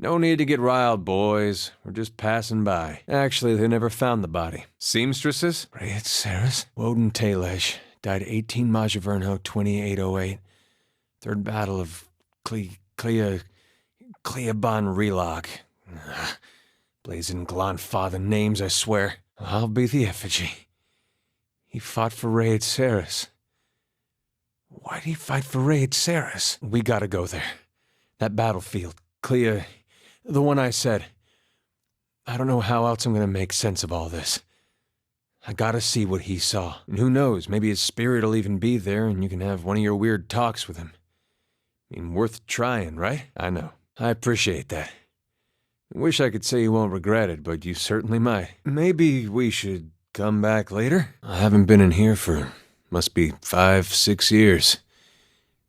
No need to get riled, boys. We're just passing by. Actually, they never found the body. Seamstresses? Red Saris? Woden Teylecg. Died 18 Majavernho 2808. Third Battle of Cleaban Relog. Blazing Glanfather names, I swear. I'll be the effigy. He fought for Red Saris. Why'd he fight for Red Saris? We gotta go there. That battlefield. The one I said. I don't know how else I'm gonna make sense of all this. I gotta see what he saw. And who knows, maybe his spirit'll even be there and you can have one of your weird talks with him. I mean, worth trying, right? I know. I appreciate that. I wish I could say you won't regret it, but you certainly might. Maybe we should come back later? I haven't been in here for, must be 5, 6 years.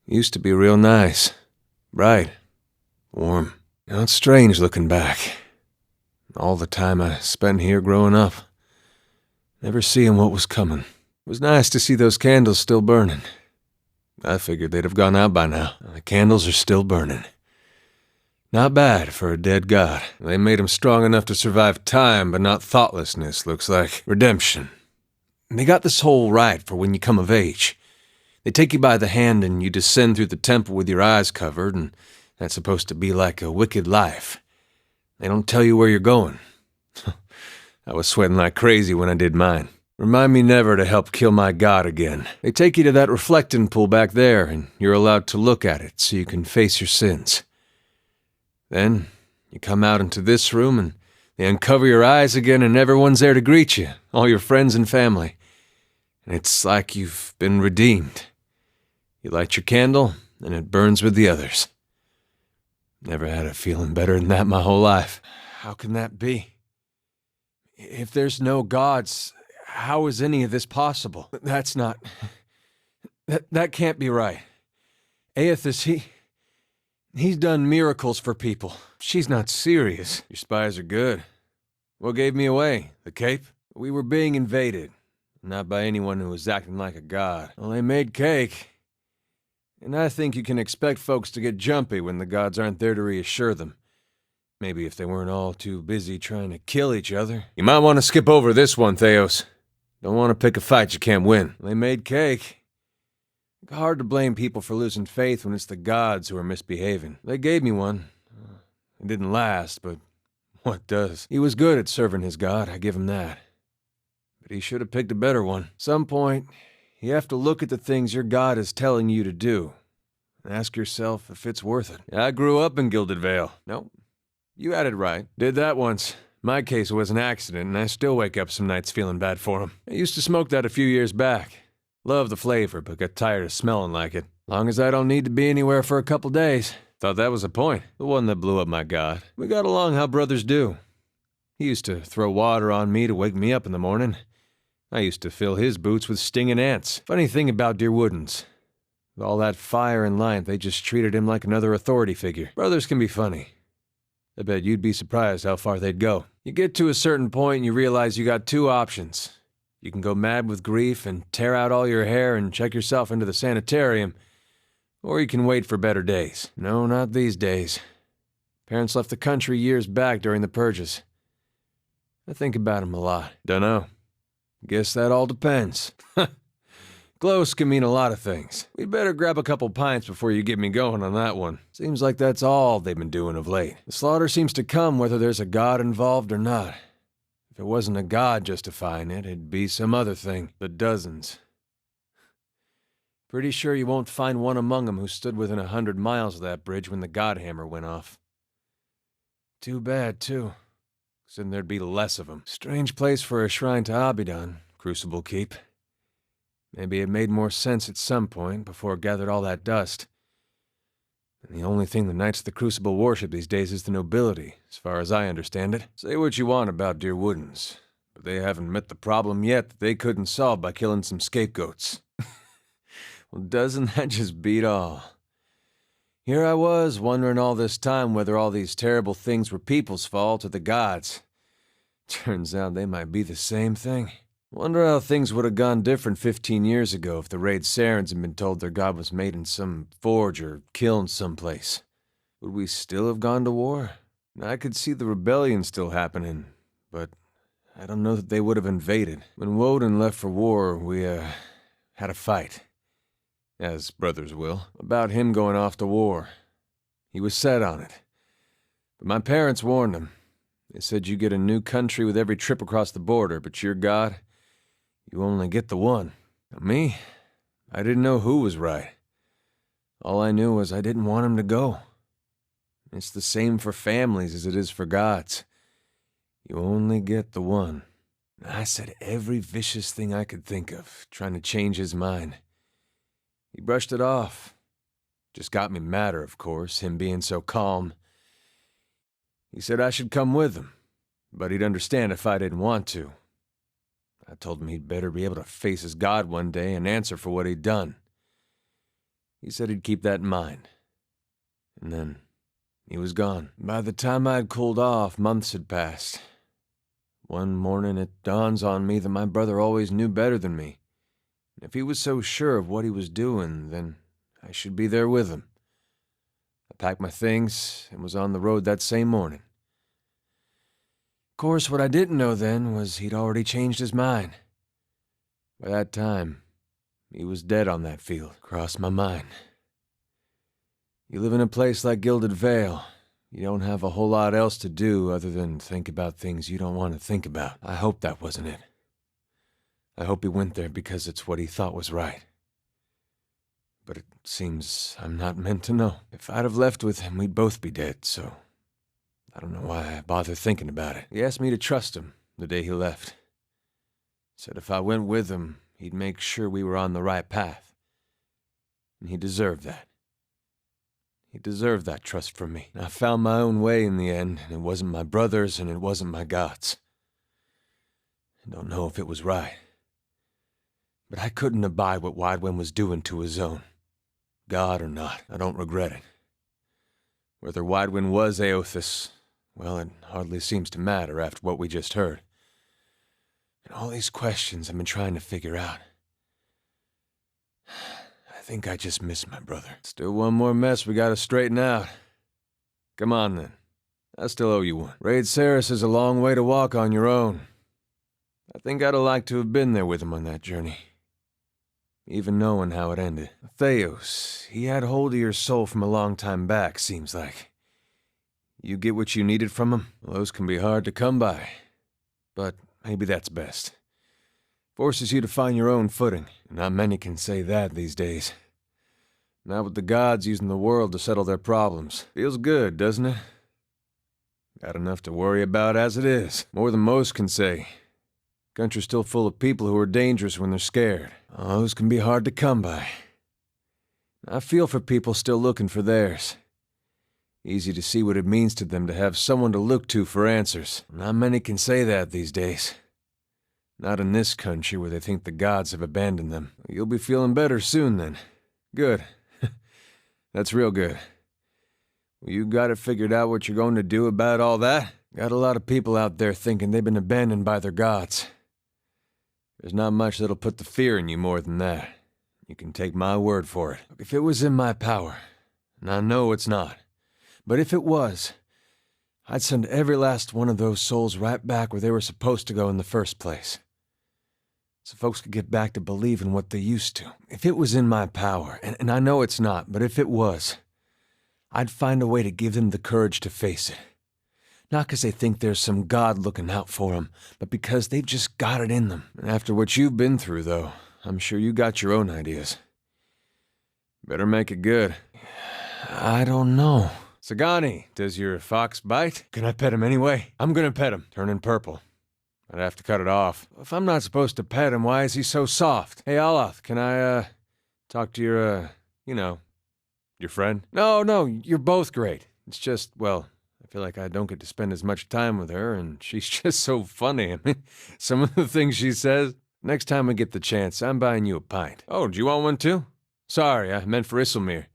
Used to be real nice. Bright. Warm. You know, it's strange looking back. All the time I spent here growing up. Never seeing what was coming. It was nice to see those candles still burning. I figured they'd have gone out by now. The candles are still burning. Not bad for a dead god. They made him strong enough to survive time, but not thoughtlessness, looks like. Redemption. They got this whole right for when you come of age. They take you by the hand and you descend through the temple with your eyes covered, and that's supposed to be like a wicked life. They don't tell you where you're going. I was sweating like crazy when I did mine. Remind me never to help kill my god again. They take you to that reflecting pool back there, and you're allowed to look at it so you can face your sins. Then, you come out into this room, and they uncover your eyes again, and everyone's there to greet you, all your friends and family. And it's like you've been redeemed. You light your candle, and it burns with the others. Never had a feeling better than that my whole life. How can that be? If there's no gods, how is any of this possible? That's not... That can't be right. Aethys, he's done miracles for people. She's not serious. Your spies are good. What gave me away? The cape? We were being invaded. Not by anyone who was acting like a god. Well, they made cake. And I think you can expect folks to get jumpy when the gods aren't there to reassure them. Maybe if they weren't all too busy trying to kill each other. You might want to skip over this one, Theos. Don't want to pick a fight you can't win. They made cake. Hard to blame people for losing faith when it's the gods who are misbehaving. They gave me one. It didn't last, but what does? He was good at serving his god, I give him that. But he should have picked a better one. Some point, you have to look at the things your god is telling you to do. And ask yourself if it's worth it. I grew up in Gilded Vale. Nope. You had it right. Did that once. My case was an accident, and I still wake up some nights feeling bad for him. I used to smoke that a few years back. Loved the flavor, but got tired of smelling like it. Long as I don't need to be anywhere for a couple days. Thought that was the point. The one that blew up my god. We got along how brothers do. He used to throw water on me to wake me up in the morning. I used to fill his boots with stinging ants. Funny thing about Dear Woodens. With all that fire and light, they just treated him like another authority figure. Brothers can be funny. I bet you'd be surprised how far they'd go. You get to a certain point and you realize you got two options. You can go mad with grief and tear out all your hair and check yourself into the sanitarium, or you can wait for better days. No, not these days. Parents left the country years back during the purges. I think about him a lot. Dunno. Guess that all depends. Close can mean a lot of things. We'd better grab a couple pints before you get me going on that one. Seems like that's all they've been doing of late. The slaughter seems to come whether there's a god involved or not. If it wasn't a god justifying it, it'd be some other thing. But dozens. Pretty sure you won't find one among them who stood within 100 miles of that bridge when the godhammer went off. Too bad, too. Then there'd be less of them. Strange place for a shrine to Abidan, Crucible Keep. Maybe it made more sense at some point before it gathered all that dust. And the only thing the Knights of the Crucible worship these days is the nobility, as far as I understand it. Say what you want about Dear Woodens, but they haven't met the problem yet that they couldn't solve by killing some scapegoats. Well, doesn't that just beat all? Here I was, wondering all this time whether all these terrible things were people's fault or the gods. Turns out they might be the same thing. Wonder how things would have gone different 15 years ago if the Raid Sarens had been told their god was made in some forge or kiln someplace. Would we still have gone to war? I could see the rebellion still happening, but I don't know that they would have invaded. When Woden left for war, we, had a fight, as brothers will, about him going off to war. He was set on it. But my parents warned him. They said you get a new country with every trip across the border, but your God, you only get the one. Now, me, I didn't know who was right. All I knew was I didn't want him to go. It's the same for families as it is for gods. You only get the one. I said every vicious thing I could think of, trying to change his mind. He brushed it off. Just got me madder, of course, him being so calm. He said I should come with him, but he'd understand if I didn't want to. I told him he'd better be able to face his God one day and answer for what he'd done. He said he'd keep that in mind. And then he was gone. By the time I'd cooled off, months had passed. One morning it dawns on me that my brother always knew better than me. If he was so sure of what he was doing, then I should be there with him. I packed my things and was on the road that same morning. Of course, what I didn't know then was he'd already changed his mind. By that time, he was dead on that field. Crossed my mind. You live in a place like Gilded Vale. You don't have a whole lot else to do other than think about things you don't want to think about. I hope that wasn't it. I hope he went there because it's what he thought was right. But it seems I'm not meant to know. If I'd have left with him, we'd both be dead, so I don't know why I bother thinking about it. He asked me to trust him the day he left. Said if I went with him, he'd make sure we were on the right path. And he deserved that. He deserved that trust from me. I found my own way in the end, and it wasn't my brother's and it wasn't my God's. I don't know if it was right. But I couldn't abide what Wydwin was doing to his own. God or not, I don't regret it. Whether Wydwin was Eothas, well, it hardly seems to matter after what we just heard. And all these questions I've been trying to figure out. I think I just miss my brother. Still one more mess we gotta straighten out. Come on, then. I still owe you one. Raid Ceres is a long way to walk on your own. I think I'd have liked to have been there with him on that journey. Even knowing how it ended. Theos, he had hold of your soul from a long time back, seems like. You get what you needed from him? Well, those can be hard to come by. But maybe that's best. Forces you to find your own footing. Not many can say that these days. Not with the gods using the world to settle their problems. Feels good, doesn't it? Got enough to worry about as it is. More than most can say. Country's still full of people who are dangerous when they're scared. Oh, those can be hard to come by. I feel for people still looking for theirs. Easy to see what it means to them to have someone to look to for answers. Not many can say that these days. Not in this country where they think the gods have abandoned them. You'll be feeling better soon, then. Good. That's real good. Well, you got it figured out what you're going to do about all that? Got a lot of people out there thinking they've been abandoned by their gods. There's not much that'll put the fear in you more than that. You can take my word for it. If it was in my power, and I know it's not, but if it was, I'd send every last one of those souls right back where they were supposed to go in the first place. So folks could get back to believing what they used to. If it was in my power, and I know it's not, but if it was, I'd find a way to give them the courage to face it. Not because they think there's some god looking out for them, but because they've just got it in them. And after what you've been through, though, I'm sure you got your own ideas. Better make it good. I don't know. Sagani, does your fox bite? Can I pet him anyway? I'm gonna pet him. Turning purple. I'd have to cut it off. If I'm not supposed to pet him, why is he so soft? Hey, Aloth, can I, talk to your, your friend? No, you're both great. It's just, well, I feel like I don't get to spend as much time with her, and she's just so funny. I mean, some of the things she says. Next time we get the chance, I'm buying you a pint. Oh, do you want one too? Sorry, I meant for Isilmir.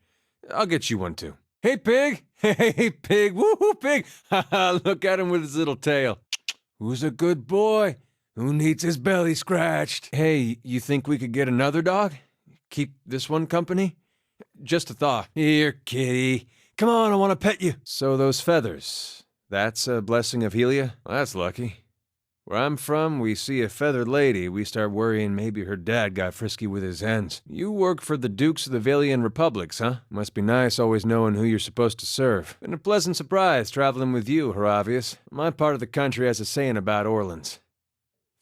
I'll get you one too. Hey, pig! Hey, pig! Woohoo, pig! Ha look at him with his little tail. Who's a good boy? Who needs his belly scratched? Hey, you think we could get another dog? Keep this one company? Just a thought. Here, kitty. Come on, I want to pet you. So those feathers, That's a blessing of Helia? Well, that's lucky. Where I'm from, we see a feathered lady, we start worrying maybe her dad got frisky with his hens. You work for the Dukes of the Valian Republics, huh? Must be nice always knowing who you're supposed to serve. Been a pleasant surprise traveling with you, Horavius. My part of the country has a saying about Orlans.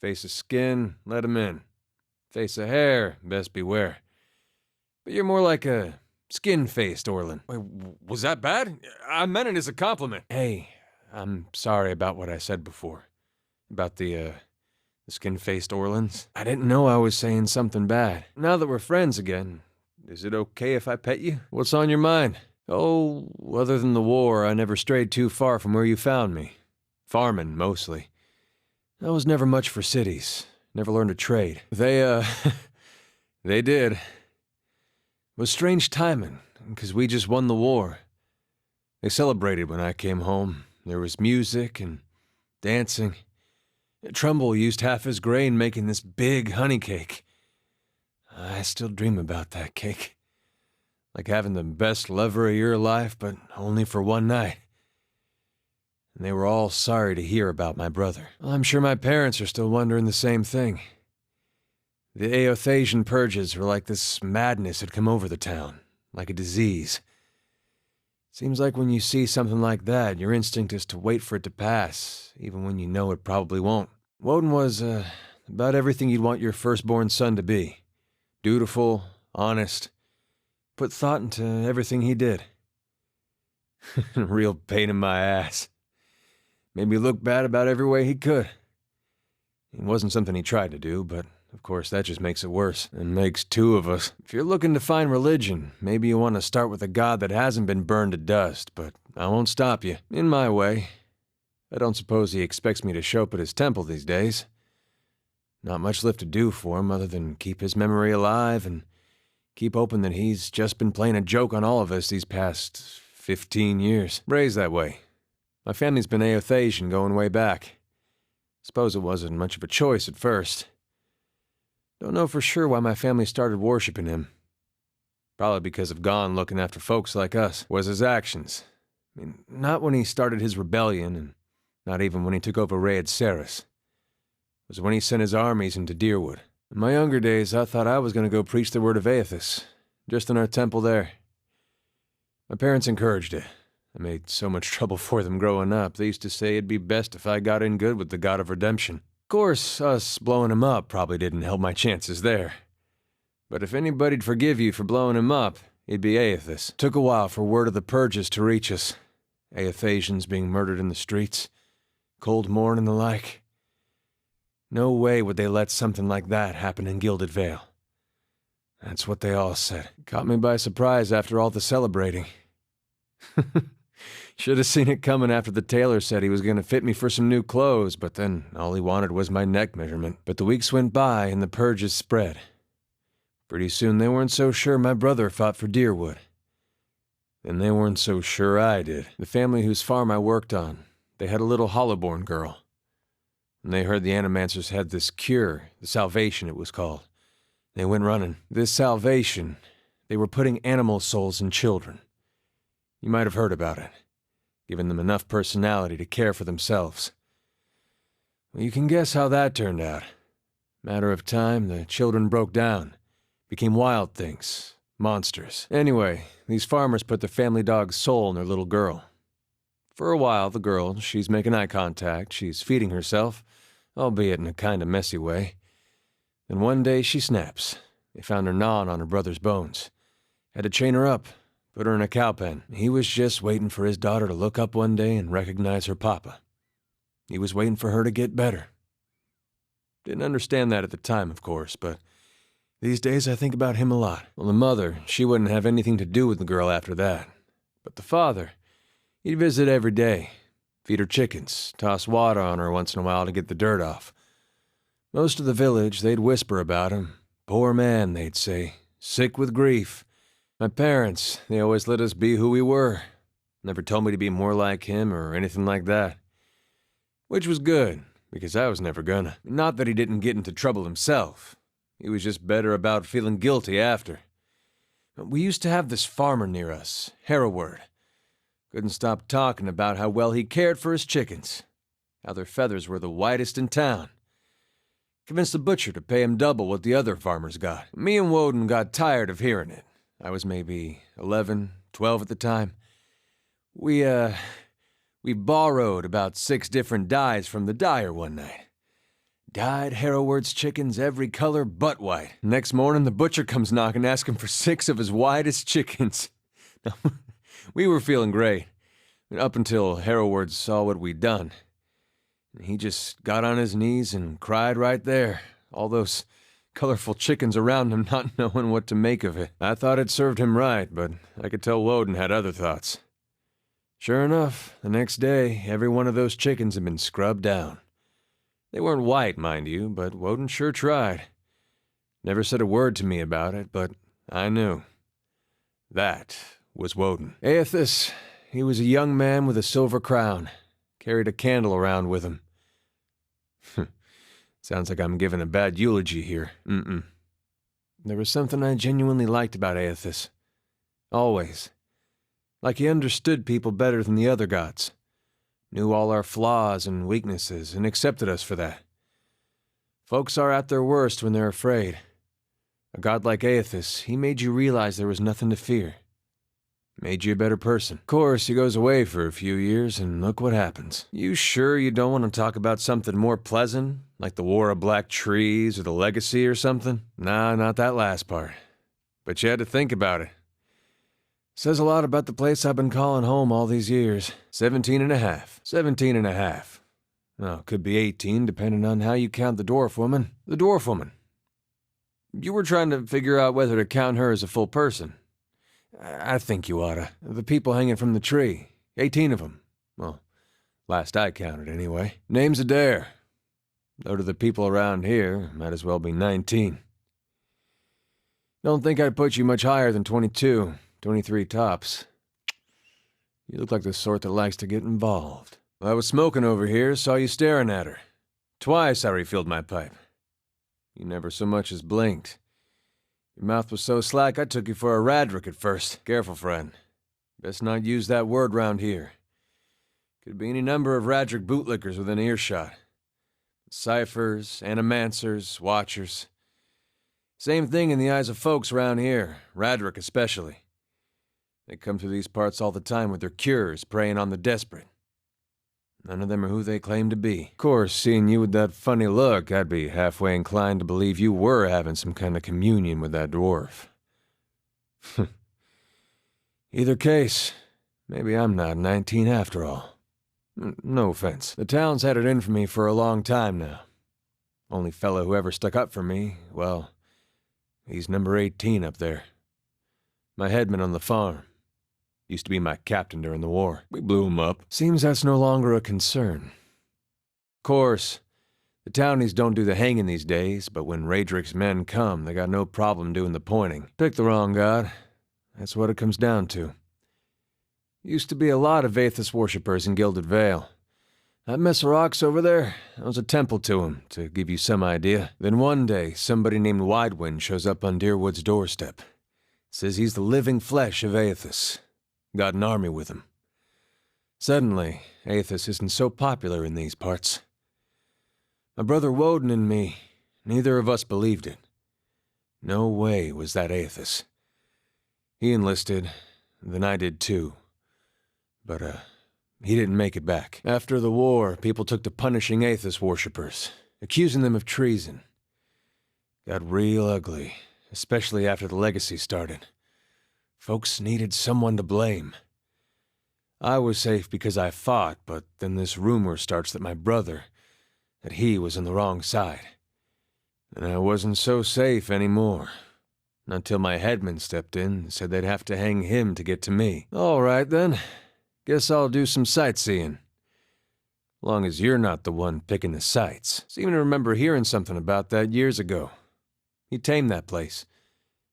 Face of skin, let 'em in. Face of hair, best beware. But you're more like a skin-faced Orlan. Wait, was that bad? I meant it as a compliment. Hey, I'm sorry about what I said before. About the skin-faced Orlans. I didn't know I was saying something bad. Now that we're friends again, is it okay if I pet you? What's on your mind? Oh, other than the war, I never strayed too far from where you found me. Farming, mostly. I was never much for cities. Never learned a trade. They did. It was strange timing, because we just won the war. They celebrated when I came home. There was music and dancing. Trumbull used half his grain making this big honey cake. I still dream about that cake. Like having the best lover of your life, but only for one night. And they were all sorry to hear about my brother. Well, I'm sure my parents are still wondering the same thing. The Aothasian purges were like this madness had come over the town, like a disease. Seems like when you see something like that, your instinct is to wait for it to pass, even when you know it probably won't. Woden was, about everything you'd want your firstborn son to be. Dutiful, honest, put thought into everything he did. A real pain in my ass. Made me look bad about every way he could. It wasn't something he tried to do, but of course that just makes it worse, and makes two of us. If you're looking to find religion, maybe you want to start with a god that hasn't been burned to dust, but I won't stop you. In my way. I don't suppose he expects me to show up at his temple these days. Not much left to do for him other than keep his memory alive and keep hoping that he's just been playing a joke on all of us these past 15 years. Raised that way. My family's been Aothasian going way back. Suppose it wasn't much of a choice at first. Don't know for sure why my family started worshipping him. Probably because of Gon looking after folks like us. Was his actions. I mean, not when he started his rebellion, and not even when he took over Raed Ceres. It was when he sent his armies into Deerwood. In my younger days, I thought I was going to go preach the word of Aethys, just in our temple there. My parents encouraged it. I made so much trouble for them growing up. They used to say it'd be best if I got in good with the god of redemption. Of course, us blowing him up probably didn't help my chances there. But if anybody'd forgive you for blowing him up, it'd be Aethys. Took a while for word of the purges to reach us. Aothasians being murdered in the streets, cold morn and the like. No way would they let something like that happen in Gilded Vale. That's what they all said. Caught me by surprise after all the celebrating. Should have seen it coming after the tailor said he was going to fit me for some new clothes, but then all he wanted was my neck measurement. But the weeks went by and the purges spread. Pretty soon they weren't so sure my brother fought for Deerwood. Then they weren't so sure I did. The family whose farm I worked on, they had a little Hollowborn girl. And they heard the Animancers had this cure, the Salvation it was called. They went running. This Salvation, they were putting animal souls in children. You might have heard about it. Giving them enough personality to care for themselves. Well, you can guess how that turned out. Matter of time, the children broke down. Became wild things. Monsters. Anyway, these farmers put the family dog's soul in their little girl. For a while, the girl, she's making eye contact, she's feeding herself, albeit in a kind of messy way. Then one day she snaps. They found her gnawing on her brother's bones. Had to chain her up, put her in a cow pen. He was just waiting for his daughter to look up one day and recognize her papa. He was waiting for her to get better. Didn't understand that at the time, of course, but these days I think about him a lot. Well, the mother, she wouldn't have anything to do with the girl after that. But the father, he'd visit every day, feed her chickens, toss water on her once in a while to get the dirt off. Most of the village, they'd whisper about him. Poor man, they'd say, sick with grief. My parents, they always let us be who we were. Never told me to be more like him or anything like that. Which was good, because I was never gonna. Not that he didn't get into trouble himself. He was just better about feeling guilty after. We used to have this farmer near us, Hereward. Couldn't stop talking about how well he cared for his chickens, how their feathers were the whitest in town. Convinced the butcher to pay him double what the other farmers got. Me and Woden got tired of hearing it. I was maybe 11, 12 at the time. We borrowed about 6 different dyes from the dyer one night. Dyed Hereward's chickens every color but white. Next morning, the butcher comes knocking asking for 6 of his whitest chickens. We were feeling great, up until Hereward saw what we'd done. He just got on his knees and cried right there, all those colorful chickens around him not knowing what to make of it. I thought it served him right, but I could tell Woden had other thoughts. Sure enough, the next day, every one of those chickens had been scrubbed down. They weren't white, mind you, but Woden sure tried. Never said a word to me about it, but I knew. That was Woden. Aethys, he was a young man with a silver crown. Carried a candle around with him. Sounds like I'm giving a bad eulogy here. There was something I genuinely liked about Aethys. Always. Like he understood people better than the other gods. Knew all our flaws and weaknesses and accepted us for that. Folks are at their worst when they're afraid. A god like Aethys, he made you realize there was nothing to fear. Made you a better person. Of course, he goes away for a few years, and look what happens. You sure you don't want to talk about something more pleasant? Like the War of Black Trees or the Legacy or something? Nah, not that last part. But you had to think about it. Says a lot about the place I've been calling home all these years. 17 and a half. 17 and a half. Well, could be 18, depending on how you count the dwarf woman. The dwarf woman. You were trying to figure out whether to count her as a full person. I think you oughta. The people hanging from the tree. 18 of them. Well, last I counted, anyway. Name's Edér. Though to the people around here, might as well be 19. Don't think I'd put you much higher than 22. 23 tops. You look like the sort that likes to get involved. I was smoking over here, saw you staring at her. Twice I refilled my pipe. You never so much as blinked. Your mouth was so slack I took you for a Radric at first. Careful, friend. Best not use that word round here. Could be any number of Radric bootlickers within earshot. Ciphers, animancers, watchers. Same thing in the eyes of folks around here, Radric especially. They come through these parts all the time with their cures, preying on the desperate. None of them are who they claim to be. Of course, seeing you with that funny look, I'd be halfway inclined to believe you were having some kind of communion with that dwarf. Either case, maybe I'm not 19 after all. No offense. The town's had it in for me for a long time now. Only fellow who ever stuck up for me, well, he's number 18 up there. My headman on the farm. Used to be my captain during the war. We blew him up. Seems that's no longer a concern. Of course, the townies don't do the hanging these days, but when Radric's men come, they got no problem doing the pointing. Pick the wrong god. That's what it comes down to. Used to be a lot of Aethys worshippers in Gilded Vale. That Mercer over there, that was a temple to him, to give you some idea. Then one day, somebody named Widewind shows up on Deerwood's doorstep. Says he's the living flesh of Aethys. Got an army with him. Suddenly, Aethys isn't so popular in these parts. My brother Woden and me, neither of us believed it. No way was that Aethys. He enlisted, then I did too. But, he didn't make it back. After the war, people took to punishing Aethys worshippers, accusing them of treason. Got real ugly, especially after the Legacy started. Folks needed someone to blame. I was safe because I fought, but then this rumor starts that my brother, that he was on the wrong side. And I wasn't so safe anymore. Not till my headman stepped in and said they'd have to hang him to get to me. All right, then. Guess I'll do some sightseeing. Long as you're not the one picking the sights. Seem to remember hearing something about that years ago. He tamed that place.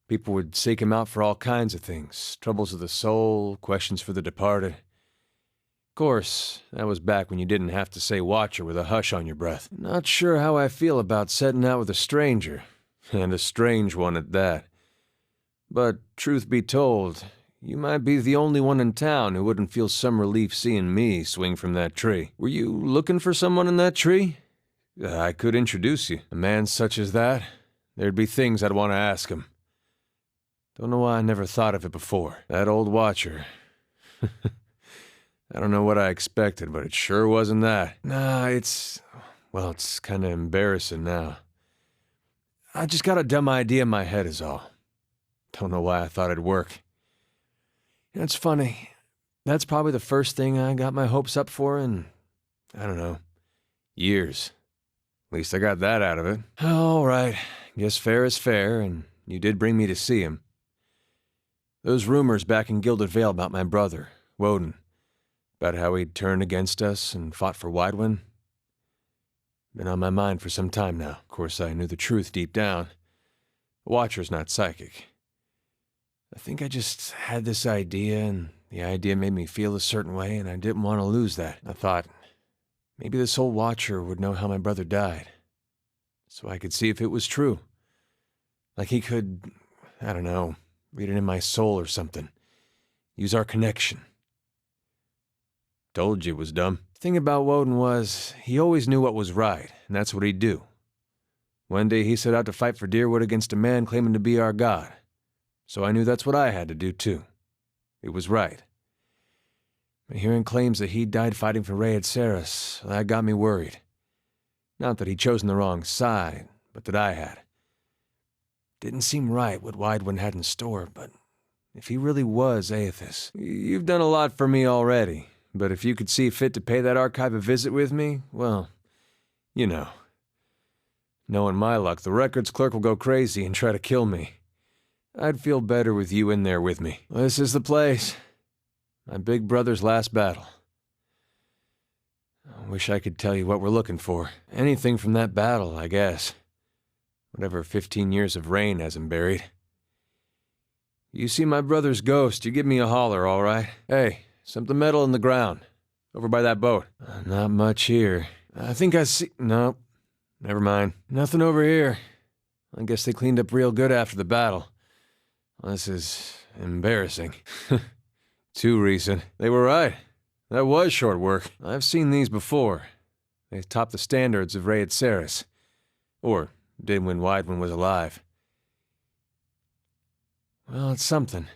People would seek him out for all kinds of things. Troubles of the soul, questions for the departed. Of course, that was back when you didn't have to say watcher with a hush on your breath. Not sure how I feel about setting out with a stranger. And a strange one at that. But, truth be told, You might be the only one in town who wouldn't feel some relief seeing me swing from that tree. Were you looking for someone in that tree? I could introduce you. A man such as that, there'd be things I'd want to ask him. Don't know why I never thought of it before. That old watcher. I don't know what I expected, but it sure wasn't that. Nah, it's kind of embarrassing now. I just got a dumb idea in my head is all. Don't know why I thought it'd work. It's funny. That's probably the first thing I got my hopes up for in, I don't know, years. At least I got that out of it. All right, guess fair is fair, and you did bring me to see him. Those rumors back in Gilded Vale about my brother, Woden, about how he'd turned against us and fought for Widewind, been on my mind for some time now. Of course, I knew the truth deep down. A Watcher's not psychic. I think I just had this idea, and the idea made me feel a certain way, and I didn't want to lose that. I thought, maybe this old Watcher would know how my brother died, so I could see if it was true. Like he could, I don't know, read it in my soul or something. Use our connection. Told you it was dumb. The thing about Woden was, he always knew what was right, and that's what he'd do. One day he set out to fight for Deerwood against a man claiming to be our god. So I knew that's what I had to do too. It was right. But hearing claims that he'd died fighting for Edér, that got me worried. Not that he'd chosen the wrong side, but that I had. Didn't seem right what Widewind had in store, but if he really was Aethys, you've done a lot for me already. But if you could see fit to pay that archive a visit with me, well, you know. Knowing my luck, the records clerk will go crazy and try to kill me. I'd feel better with you in there with me. This is the place. My big brother's last battle. I wish I could tell you what we're looking for. Anything from that battle, I guess. Whatever 15 years of rain has him buried. You see my brother's ghost, you give me a holler, all right? Hey, something metal in the ground. Over by that boat. Not much here. I think I see... No. Never mind. Nothing over here. I guess they cleaned up real good after the battle. Well, this is embarrassing. Too recent. They were right. That was short work. I've seen these before. They topped the standards of Edér. Or did when Widewind was alive. Well, it's something.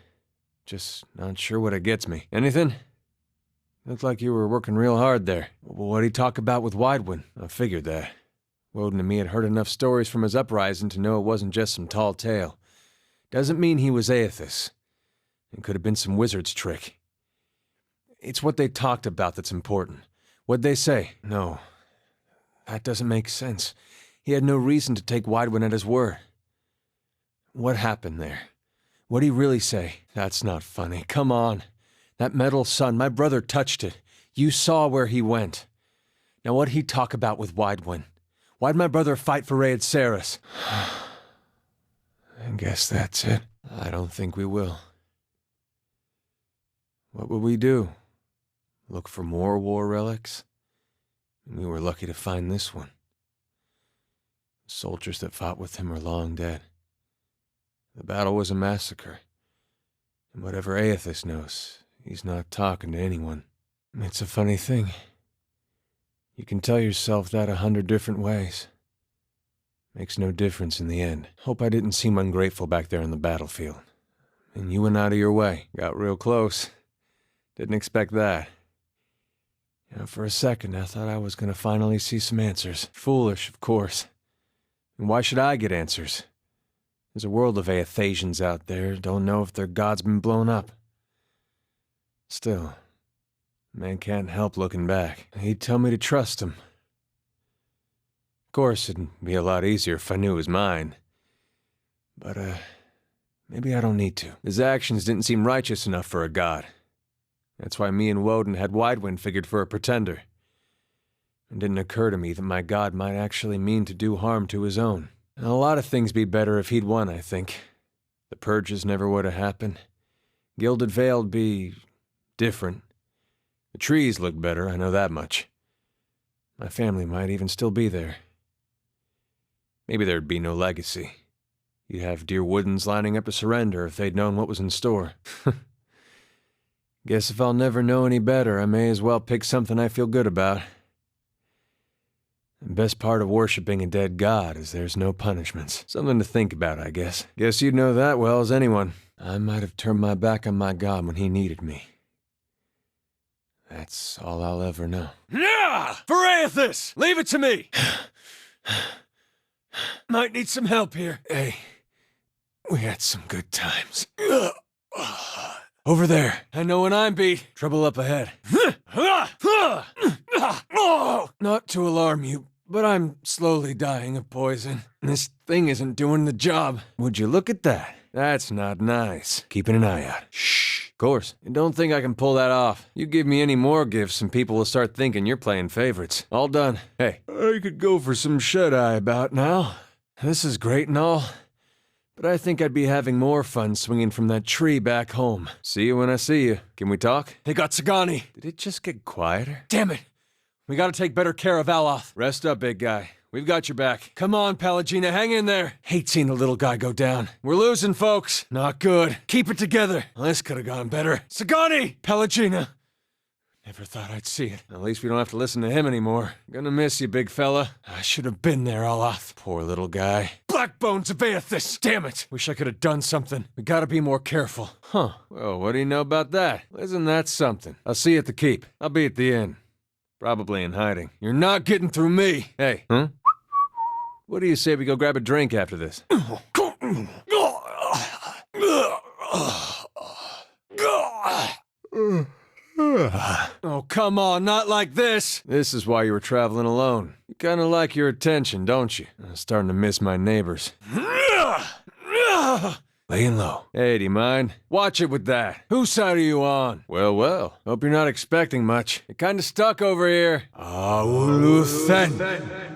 Just not sure what it gets me. Anything? Looked like you were working real hard there. What'd he talk about with Widewind? I figured that. Woden and me had heard enough stories from his uprising to know it wasn't just some tall tale. Doesn't mean he was Aethys. It could have been some wizard's trick. It's what they talked about that's important. What'd they say? No. That doesn't make sense. He had no reason to take Widewind at his word. What happened there? What'd he really say? That's not funny. Come on. That metal sun, my brother touched it. You saw where he went. Now what'd he talk about with Widewind? Why'd my brother fight for Edér? I guess that's it. I don't think we will. What would we do? Look for more war relics? We were lucky to find this one. The soldiers that fought with him are long dead. The battle was a massacre. And whatever Aethys knows, he's not talking to anyone. It's a funny thing. You can tell yourself that 100 different ways. Makes no difference in the end. Hope I didn't seem ungrateful back there on the battlefield. And you went out of your way. Got real close. Didn't expect that. For a second, I thought I was going to finally see some answers. Foolish, of course. And why should I get answers? There's a world of Aethasians out there, don't know if their god's been blown up. Still, man can't help looking back. He'd tell me to trust him. Of course, it'd be a lot easier if I knew it was mine. But, maybe I don't need to. His actions didn't seem righteous enough for a god. That's why me and Woden had Widewind figured for a pretender. It didn't occur to me that my god might actually mean to do harm to his own. And a lot of things be better if he'd won, I think. The purges never would have happened. Gilded Vale'd be... different. The trees look better, I know that much. My family might even still be there. Maybe there'd be no legacy. You'd have Deerwoodans lining up to surrender if they'd known what was in store. Guess if I'll never know any better, I may as well pick something I feel good about. The best part of worshipping a dead god is there's no punishments. Something to think about, I guess. Guess you'd know that well as anyone. I might have turned my back on my god when he needed me. That's all I'll ever know. Yeah! Phraathus! Leave it to me! Might need some help here. Hey, we had some good times. Over there. I know when I'm beat. Trouble up ahead. Not to alarm you, but I'm slowly dying of poison. This thing isn't doing the job. Would you look at that? That's not nice. Keeping an eye out. Shh. Of course. You don't think I can pull that off. You give me any more gifts and people will start thinking you're playing favorites. All done. Hey, I could go for some shut-eye about now. This is great and all, but I think I'd be having more fun swinging from that tree back home. See you when I see you. Can we talk? They got Sagani. Did it just get quieter? Damn it! We gotta take better care of Aloth. Rest up, big guy. We've got your back. Come on, Pelagina, hang in there. Hate seeing the little guy go down. We're losing, folks. Not good. Keep it together. Well, this could have gone better. Sagani! Pelagina! Never thought I'd see it. At least we don't have to listen to him anymore. Gonna miss you, big fella. I should have been there, Aloth. Poor little guy. Blackbones of Aethys! Damn it! Wish I could have done something. We gotta be more careful. Huh. Well, what do you know about that? Isn't that something? I'll see you at the keep. I'll be at the inn. Probably in hiding. You're not getting through me! Hey. Huh? What do you say we go grab a drink after this? Oh, come on, not like this! This is why you were traveling alone. You kinda like your attention, don't you? I'm starting to miss my neighbors. Laying low. Hey, do you mind? Watch it with that. Whose side are you on? Well, well. Hope you're not expecting much. You're kinda stuck over here. Auluthen.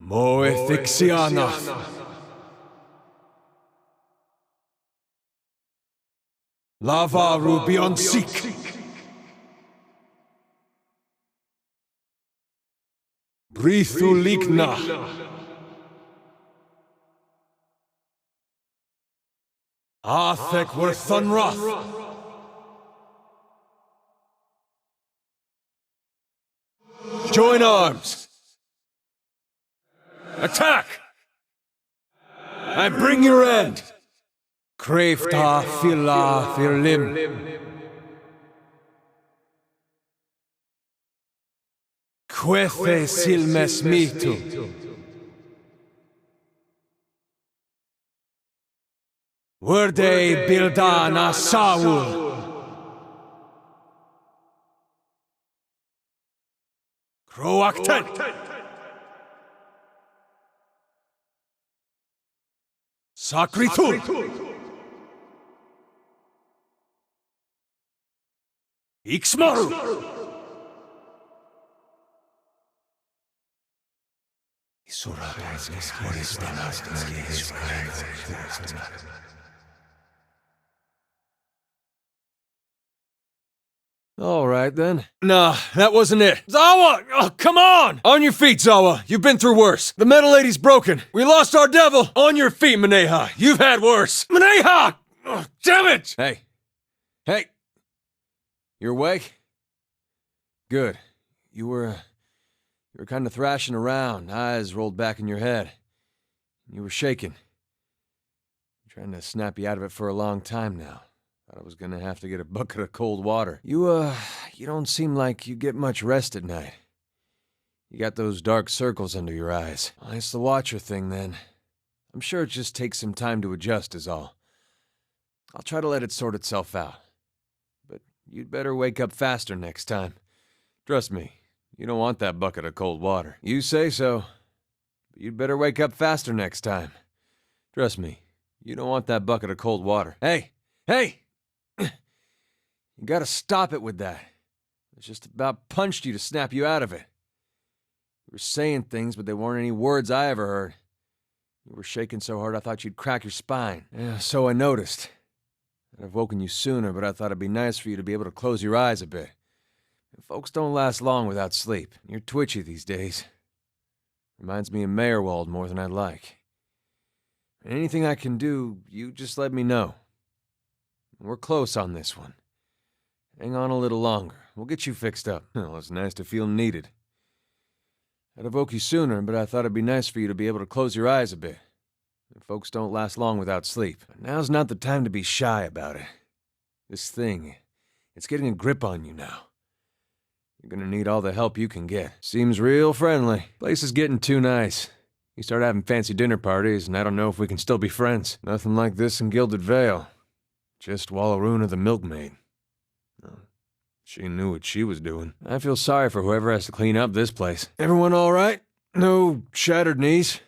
Moethixiana. Lava Rubion Sik. Brithuligna. Athek Werthunroth. Join arms. Attack! I bring your end. Krefta Fila Firlim. Quethe Silmes Mitu. Werde Bildana Saul. Croacten. Sacritur. Ixmaru. All right, then. Nah, that wasn't it. Zawa! Oh, come on! On your feet, Zawa. You've been through worse. The metal lady's broken. We lost our devil. On your feet, Maneha. You've had worse. Maneha! Oh, damn it! Hey. Hey. You're awake? Good. You were kind of thrashing around, eyes rolled back in your head. You were shaking. I'm trying to snap you out of it for a long time now. Thought I was gonna have to get a bucket of cold water. You don't seem like you get much rest at night. You got those dark circles under your eyes. Well, it's the Watcher thing, then. I'm sure it just takes some time to adjust is all. I'll try to let it sort itself out. But you'd better wake up faster next time. Trust me, you don't want that bucket of cold water. You say so, but you'd better wake up faster next time. Trust me, you don't want that bucket of cold water. Hey! Hey! You gotta stop it with that. I just about punched you to snap you out of it. You were saying things, but they weren't any words I ever heard. You were shaking so hard I thought you'd crack your spine. Yeah, so I noticed. I'd have woken you sooner, but I thought it'd be nice for you to be able to close your eyes a bit. Folks don't last long without sleep. You're twitchy these days. Reminds me of Meyerwald more than I'd like. Anything I can do, you just let me know. We're close on this one. Hang on a little longer. We'll get you fixed up. Well, it's nice to feel needed. I'd have woke you sooner, but I thought it'd be nice for you to be able to close your eyes a bit. Folks don't last long without sleep. But now's not the time to be shy about it. This thing, it's getting a grip on you now. You're gonna need all the help you can get. Seems real friendly. Place is getting too nice. You start having fancy dinner parties, and I don't know if we can still be friends. Nothing like this in Gilded Vale. Just Wallaruna the milkmaid. Oh, she knew what she was doing. I feel sorry for whoever has to clean up this place. Everyone all right? No shattered knees?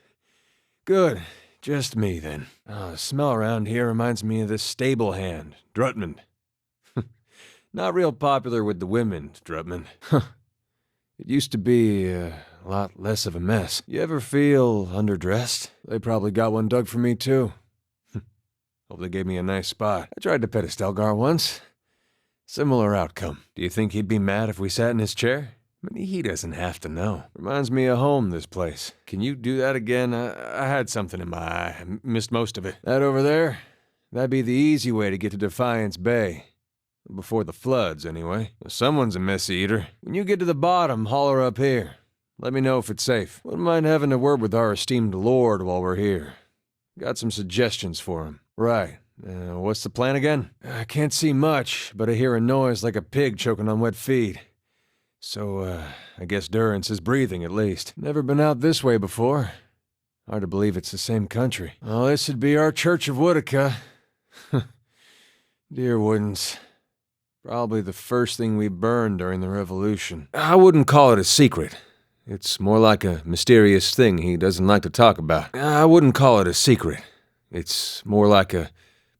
Good. Just me, then. Oh, the smell around here reminds me of this stable hand, Drutman. Not real popular with the women, Drutman. It used to be a lot less of a mess. You ever feel underdressed? They probably got one dug for me, too. Hope they gave me a nice spot. I tried to pet a Stelgar once. Similar outcome. Do you think he'd be mad if we sat in his chair? I mean, he doesn't have to know. Reminds me of home, this place. Can you do that again? I had something in my eye. I missed most of it. That over there? That'd be the easy way to get to Defiance Bay. Before the floods, anyway. Someone's a messy eater. When you get to the bottom, holler up here. Let me know if it's safe. Wouldn't mind having a word with our esteemed lord while we're here. Got some suggestions for him. Right. What's the plan again? I can't see much, but I hear a noise like a pig choking on wet feed. So, I guess Durrance is breathing, at least. Never been out this way before. Hard to believe it's the same country. Oh, this would be our Church of Woodica. Dear Woodens. Probably the first thing we burned during the Revolution. I wouldn't call it a secret. It's more like a mysterious thing he doesn't like to talk about. I wouldn't call it a secret. It's more like a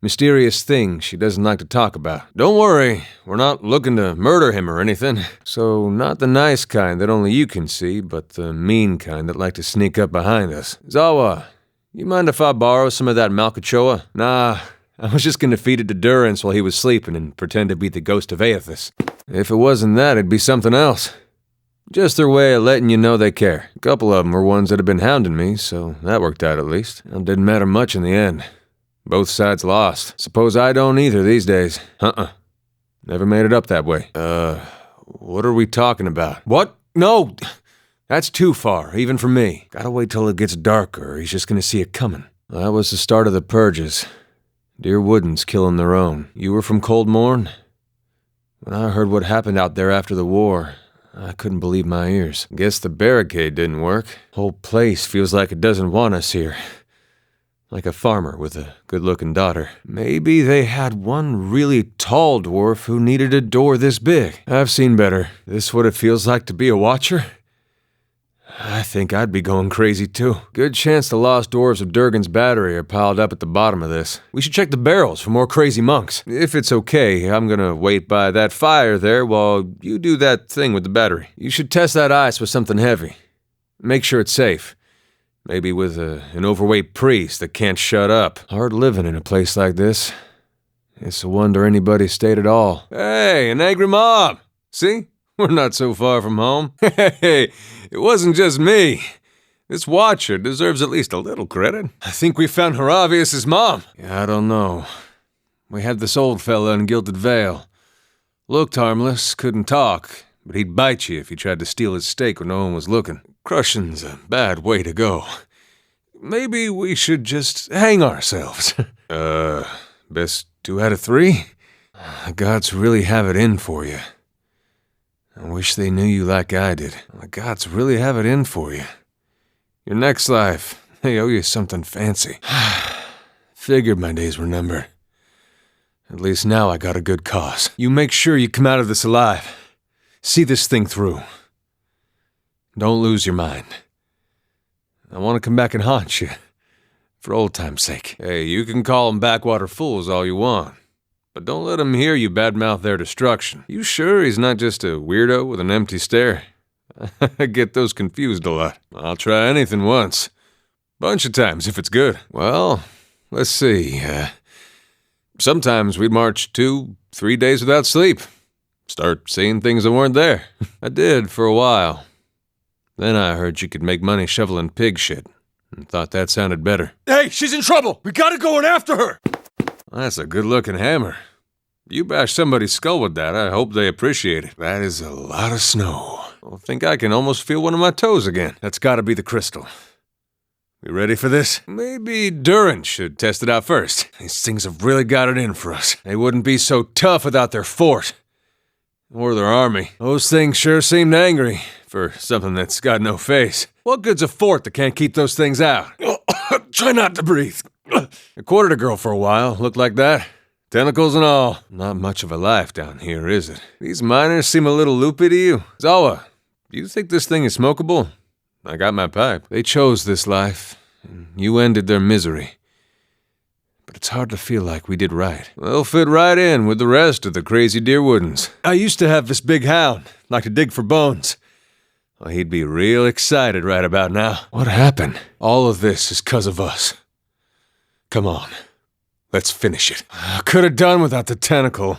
mysterious thing she doesn't like to talk about. Don't worry, we're not looking to murder him or anything. So, not the nice kind that only you can see, but the mean kind that like to sneak up behind us. Zawa, you mind if I borrow some of that Malkachoa? Nah, I was just gonna feed it to Durrance while he was sleeping and pretend to be the ghost of Aethys. If it wasn't that, it'd be something else. Just their way of letting you know they care. A couple of them were ones that had been hounding me, so that worked out at least. It didn't matter much in the end. Both sides lost. Suppose I don't either these days. Never made it up that way. What are we talking about? What? No! That's too far, even for me. Gotta wait till it gets darker, or he's just gonna see it coming. That was the start of the purges. Dear Woodens killing their own. You were from Cold Morn? When I heard what happened out there after the war, I couldn't believe my ears. Guess the barricade didn't work. Whole place feels like it doesn't want us here. Like a farmer with a good-looking daughter. Maybe they had one really tall dwarf who needed a door this big. I've seen better. This what it feels like to be a watcher? I think I'd be going crazy too. Good chance the lost dwarves of Durgan's battery are piled up at the bottom of this. We should check the barrels for more crazy monks. If it's okay, I'm gonna wait by that fire there while you do that thing with the battery. You should test that ice with something heavy. Make sure it's safe. Maybe with an overweight priest that can't shut up. Hard living in a place like this. It's a wonder anybody stayed at all. Hey, an angry mob! See? We're not so far from home. Hey, it wasn't just me. This watcher deserves at least a little credit. I think we found Horavius' mom. Yeah, I don't know. We had this old fella in Gilded Vale. Looked harmless, couldn't talk, but he'd bite you if you tried to steal his steak when no one was looking. Crushing's a bad way to go. Maybe we should just hang ourselves. Best 2 out of 3? The gods really have it in for you. I wish they knew you like I did. The gods really have it in for you. Your next life, they owe you something fancy. Figured my days were numbered. At least now I got a good cause. You make sure you come out of this alive. See this thing through. Don't lose your mind. I want to come back and haunt you. For old time's sake. Hey, you can call them backwater fools all you want. But don't let him hear you badmouth their destruction. You sure he's not just a weirdo with an empty stare? I get those confused a lot. I'll try anything once. Bunch of times if it's good. Well, let's see. Sometimes we'd march 2-3 days without sleep. Start seeing things that weren't there. I did for a while. Then I heard you could make money shoveling pig shit. Thought that sounded better. Hey, she's in trouble! We gotta go in after her! That's a good-looking hammer. You bash somebody's skull with that, I hope they appreciate it. That is a lot of snow. I think I can almost feel one of my toes again. That's gotta be the crystal. We ready for this? Maybe Durant should test it out first. These things have really got it in for us. They wouldn't be so tough without their fort. Or their army. Those things sure seemed angry for something that's got no face. What good's a fort that can't keep those things out? Try not to breathe. I quartered a girl for a while, looked like that. Tentacles and all. Not much of a life down here, is it? These miners seem a little loopy to you. Zawa, do you think this thing is smokable? I got my pipe. They chose this life, and you ended their misery. But it's hard to feel like we did right. We'll fit right in with the rest of the crazy Deerwoodens. I used to have this big hound, like to dig for bones. Well, he'd be real excited right about now. What happened? All of this is 'cause of us. Come on. Let's finish it. I could have done without the tentacle.